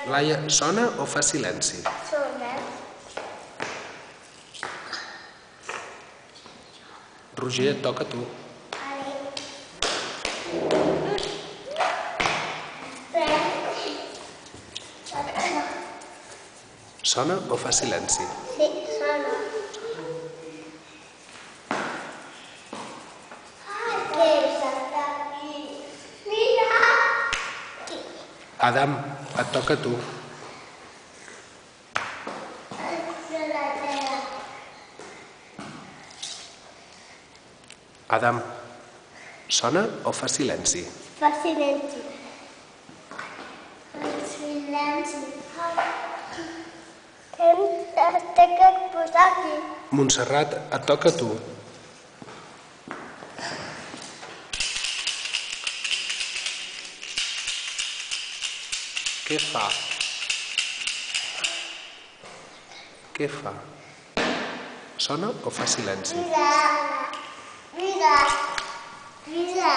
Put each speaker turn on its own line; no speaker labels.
Laia, sona o fa silenci?
Sona.
Roger, et toca a tu. Sona o fa silenci?
Sí, sona. Què és aquí? Mira!
Adam, et toca a tu. Adam, sona o fa silenci?
Fa silenci. Fa silenci. Hem de posar aquí.
Montserrat, et toca a tu. Què fa? Què fa? Sona o fa silenci?
Mira, mira, mira.